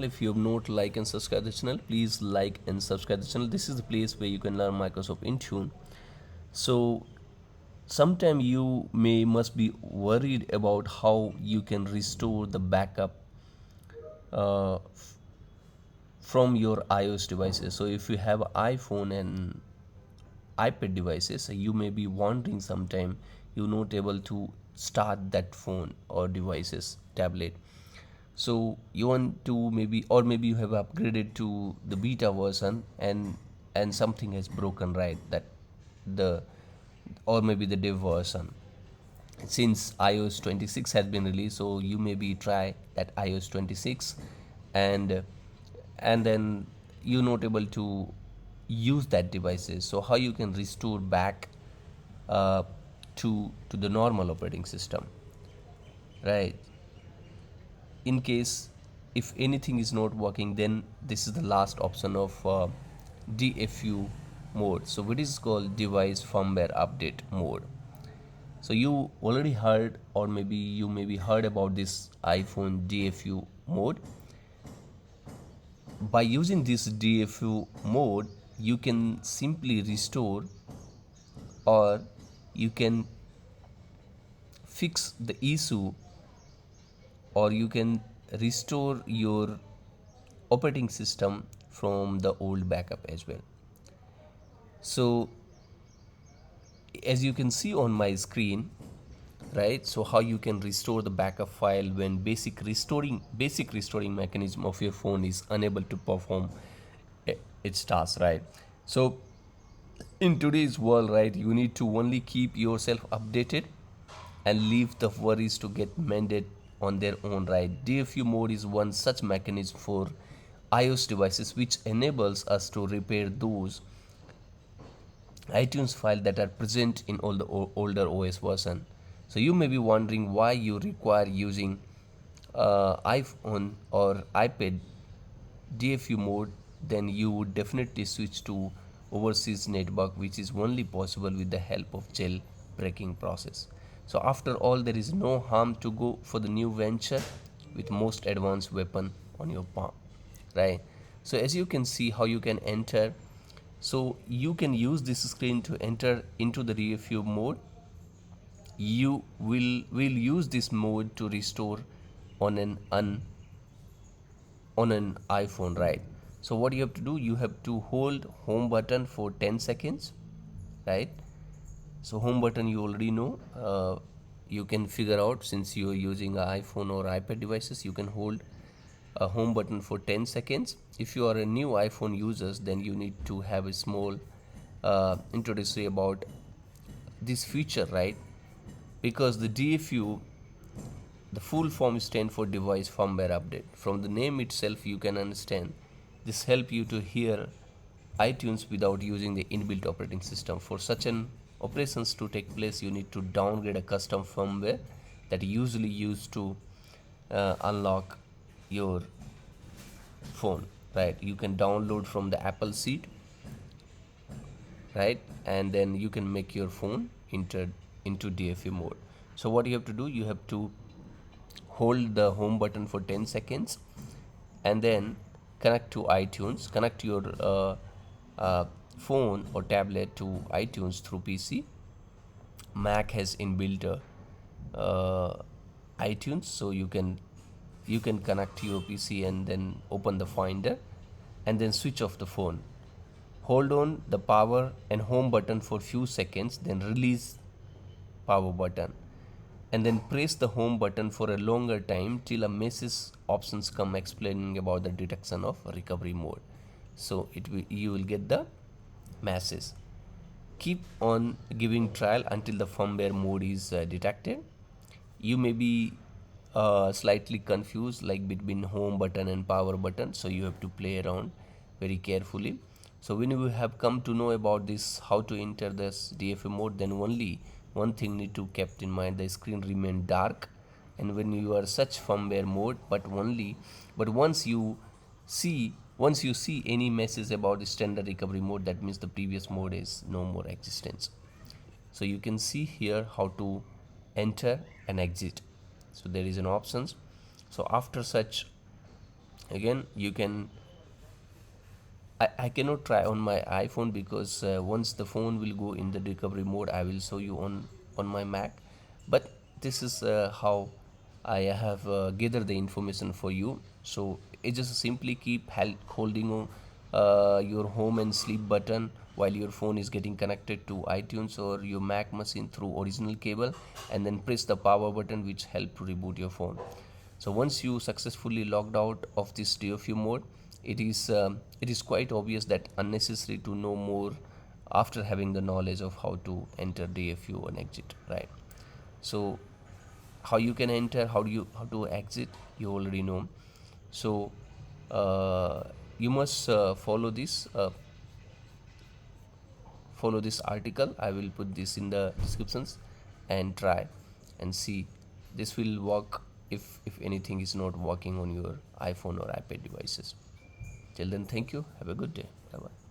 If you have not liked and subscribed the channel, please like and subscribe the channel. This is the place where you can learn Microsoft Intune. So sometime you must be worried about how you can restore the backup uh, from your iOS devices. So if you have iPhone and iPad devices, you may be wondering sometime you're not able to start that phone or devices, tablet. So you want to maybe you have upgraded to the beta version and something has broken, right? That the or maybe the dev version. Since iOS 26 has been released, so you maybe try that iOS 26 and and then you're not able to use that devices. So how you can restore back uh, to the normal operating system, right? In case if anything is not working, then this is the last option of DFU mode. So what is called device firmware update mode. So you already heard, or maybe heard about this iPhone DFU mode. By using this DFU mode, you can simply restore, or you can fix the issue, or you can restore your operating system from the old backup as well. So as you can see on my screen, right, so how you can restore the backup file when basic restoring mechanism of your phone is unable to perform its task, right? So in today's world, right, you need to only keep yourself updated and leave the worries to get mended on their own, right? DFU mode is one such mechanism for iOS devices which enables us to repair those iTunes files that are present in all the older OS version. So you may be wondering why you require using iPhone or iPad DFU mode. Then you would definitely switch to overseas network, which is only possible with the help of jailbreaking process. So after all, there is no harm to go for the new venture with most advanced weapon on your palm, right? So as you can see how you can enter, so you can use this screen to enter into the DFU mode. You will use this mode to restore on an iPhone, right? So what you have to do, you have to hold home button for 10 seconds, right? So home button you already know, you can figure out since you are using iPhone or iPad devices. You can hold a home button for 10 seconds. If you are a new iPhone users, then you need to have a small introductory about this feature, right? Because the DFU, the full form stands for device firmware update. From the name itself, you can understand this help you to hear iTunes without using the inbuilt operating system. For such an operations to take place, you need to downgrade a custom firmware that usually used to unlock your phone, right? You can download from the Apple seed, right, and then you can make your phone enter into DFU mode. So what you have to do, you have to hold the home button for 10 seconds and then connect to iTunes, connect your uh, phone or tablet to iTunes through PC. Mac has inbuilt iTunes, so you can connect to your PC and then open the Finder and then switch off the phone. Hold on the power and home button for few seconds, then release power button and then press the home button for a longer time till a message options come explaining about the detection of recovery mode. So you will get the message. Keep on giving trial until the firmware mode is detected. You may be slightly confused like between home button and power button, so you have to play around very carefully. So when you have come to know about this, how to enter this DFU mode, then only one thing need to kept in mind: the screen remain dark and when you are such firmware mode, but once you see any message about the standard recovery mode, that means the previous mode is no more existence. So you can see here how to enter and exit. So there is an options. So after such Again, you can, I cannot try on my iPhone because once the phone will go in the recovery mode, I will show you on my Mac. But this is how I have gathered the information for you. So it just simply keep holding on your home and sleep button while your phone is getting connected to iTunes or your Mac machine through original cable, and then press the power button, which help to reboot your phone. So once you successfully logged out of this DFU mode, it is quite obvious that unnecessary to know more after having the knowledge of how to enter DFU and exit, right? So how you can enter, how to exit, you already know. So uh, you must follow this article. I will put this in the descriptions, and try and see this will work if anything is not working on your iPhone or iPad devices. Till then, thank you, have a good day, bye bye.